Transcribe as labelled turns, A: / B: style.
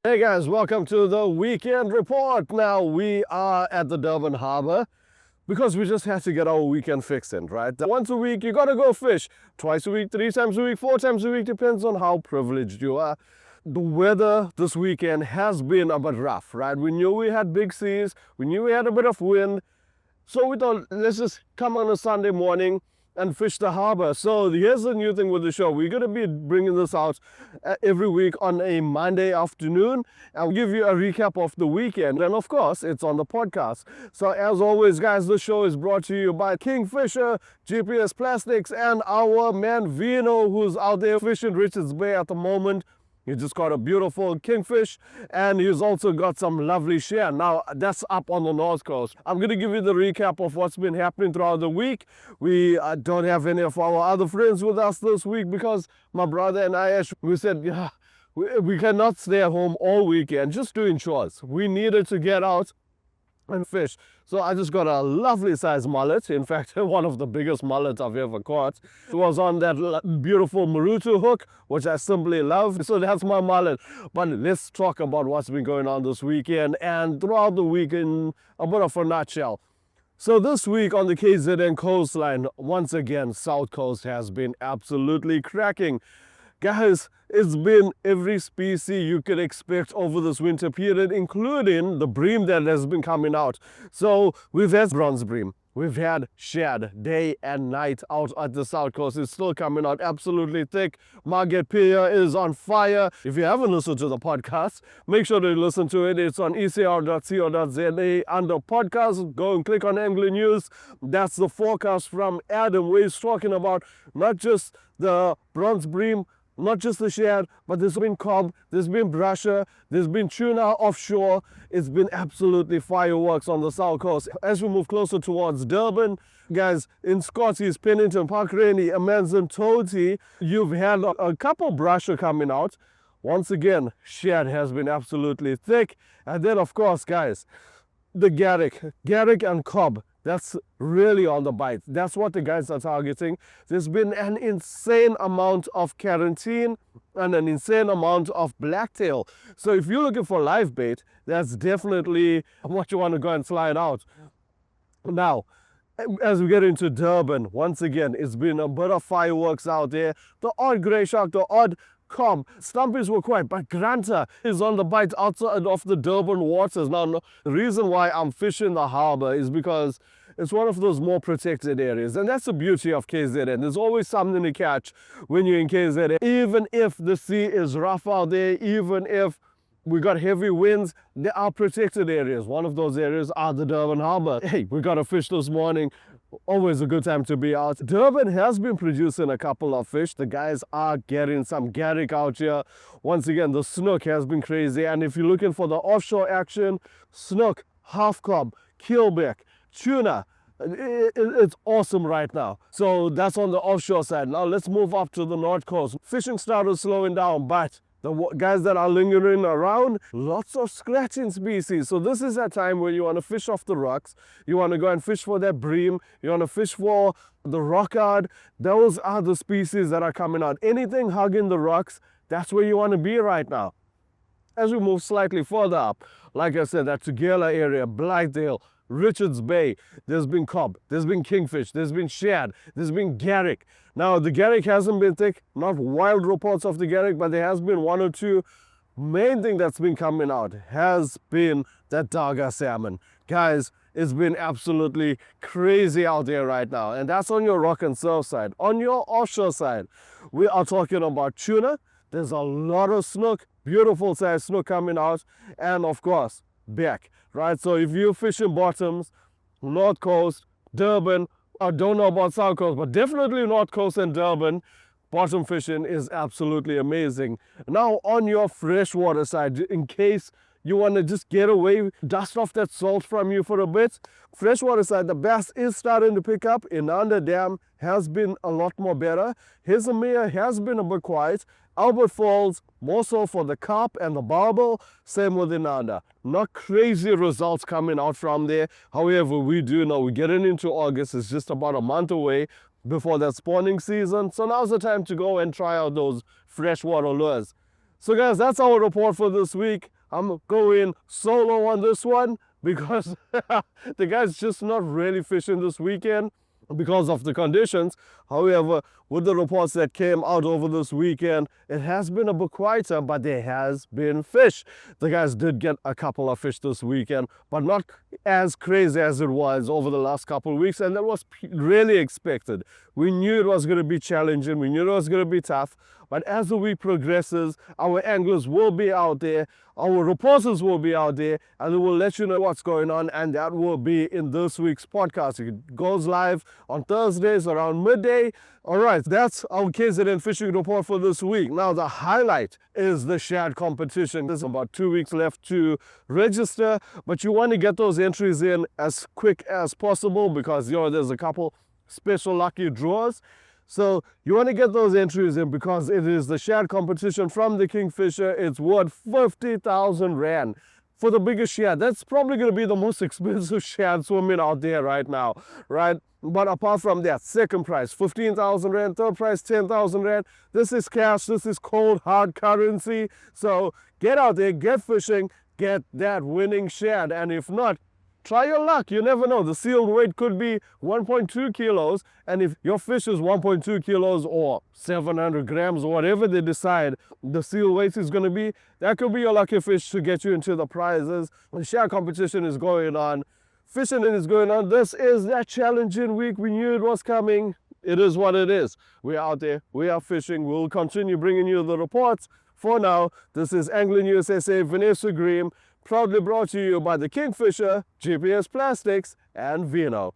A: Hey guys, welcome to the weekend report. Now we are at the Durban Harbour because we just had to get our weekend fixed in, right? Once a week, you gotta go fish. Twice a week, 3 times a week, 4 times a week, depends on how privileged you are. The weather this weekend has been a bit rough, right? We knew we had big seas, we knew we had a bit of wind, so we thought, let's just come on a Sunday morning and fish the harbor. So here's the new thing with the show. We're going to be bringing this out every week on a Monday afternoon. I'll give you a recap of the weekend. And of course, it's on the podcast. So as always, guys, the show is brought to you by Kingfisher, GPS Plastics, and our man Vino, who's out there fishing Richards Bay at the moment. He just got a beautiful kingfish, and he's also got some lovely shad. Now, that's up on the north coast. I'm going to give you the recap of what's been happening throughout the week. We don't have any of our other friends with us this week because my brother and I, we said, yeah, we cannot stay at home all weekend just doing chores. We needed to get out and fish. So I just got a lovely sized mullet. In fact, one of the biggest mullets I've ever caught. It was on that beautiful Marutu hook, which I simply love. So that's my mullet. But let's talk about what's been going on this weekend and throughout the week in a bit of a nutshell. So this week on the KZN coastline, once again, South Coast has been absolutely cracking. Guys, it's been every species you could expect over this winter period, including the bream that has been coming out. So we've had bronze bream, we've had shad day and night out at the South Coast. It's still coming out absolutely thick. Margate Pier is on fire. If you haven't listened to the podcast, make sure to listen to it. It's on ecr.co.za under podcast. Go and click on Angling News. That's the forecast from Adam, where he's talking about not just the bronze bream, not just the shad, but there's been cob, there's been brusher, there's been tuna offshore. It's been absolutely fireworks on the South Coast. As we move closer towards Durban, guys, in Scotties, Pennington, Park Rainy, Amazon, Toti, you've had a couple brusher coming out. Once again, shad has been absolutely thick. And then, of course, guys, the garrick and cob. That's really on the bite. That's what the guys are targeting. There's been an insane amount of quarantine and an insane amount of blacktail. So if you're looking for live bait, that's definitely what you want to go and slide out. Now, as we get into Durban, once again, it's been a bit of fireworks out there. The odd grey shark, the odd cob. Stumpies were quiet, but Granta is on the bite outside of the Durban waters. Now, the reason why I'm fishing the harbour is because it's one of those more protected areas, and that's the beauty of KZN. There's always something to catch when you're in KZN. Even if the sea is rough out there, even if we got heavy winds, there are protected areas. One of those areas are the Durban Harbour. Hey, we got a fish this morning. Always a good time to be out. Durban has been producing a couple of fish. The guys are getting some garrick out here. Once again, the snook has been crazy. And if you're looking for the offshore action, snook, half cob, keelback, tuna, it's awesome right now. So that's on the offshore side. Now let's move up to the north coast. Fishing started slowing down, but the guys that are lingering around, lots of scratching species. So this is a time where you want to fish off the rocks. You want to go and fish for that bream. You want to fish for the rockard. Those are the species that are coming out. Anything hugging the rocks, that's where you want to be right now. As we move slightly further up, like I said, that Tugela area, Blythedale, Richards Bay, there's been cob, there's been kingfish, there's been shad, there's been garrick. Now, the garrick hasn't been thick, not wild reports of the garrick, but there has been one or two. Main thing that's been coming out has been that Daga salmon. Guys, it's been absolutely crazy out there right now, and that's on your rock and surf side. On your offshore side, we are talking about tuna. There's a lot of snook, beautiful size snook coming out, and of course, back, right? So if you're fishing bottoms, North Coast, Durban, I don't know about South Coast, but definitely North Coast and Durban, bottom fishing is absolutely amazing. Now on your freshwater side, in case you want to just get away, dust off that salt from you for a bit, freshwater side, the bass is starting to pick up. Inanda Dam has been a lot more better. Hizamia has been a bit quiet. Albert Falls, more so for the carp and the barbel, same with Inanda. Not crazy results coming out from there. However, we do know we're getting into August. It's just about a month away before that spawning season. So now's the time to go and try out those freshwater lures. So guys, that's our report for this week. I'm going solo on this one because the guys just not really fishing this weekend because of the conditions. However, with the reports that came out over this weekend, it has been a bit quieter, but there has been fish. The guys did get a couple of fish this weekend, but not as crazy as it was over the last couple of weeks, and that was really expected. We knew it was going to be challenging, we knew it was going to be tough, but as the week progresses, our anglers will be out there, our reporters will be out there, and we will let you know what's going on, and that will be in this week's podcast. It goes live on Thursdays around midday. All right, that's our KZN fishing report for this week. Now, the highlight is the Shad competition. There's about 2 weeks left to register, but you want to get those entries in as quick as possible because, there's a couple special lucky draws. So you want to get those entries in because it is the Shad competition from the Kingfisher. It's worth 50,000 Rand for the biggest shad. That's probably going to be the most expensive shad swimming out there right now, right? But apart from that, second prize, 15,000 Rand, third prize, 10,000 Rand. This is cash. This is cold, hard currency. So get out there, get fishing, get that winning shad. And if not, try your luck. You never know. The sealed weight could be 1.2 kilos. And if your fish is 1.2 kilos or 700 grams or whatever they decide the seal weight is going to be, that could be your lucky fish to get you into the prizes. The shad competition is going on. Fishing is going on. This is that challenging week. We knew it was coming. It is what it is. We're out there. We are fishing. We'll continue bringing you the reports. For now, this is Angling USSA Vanessa Green, proudly brought to you by the Kingfisher, GPS Plastics, and Vino.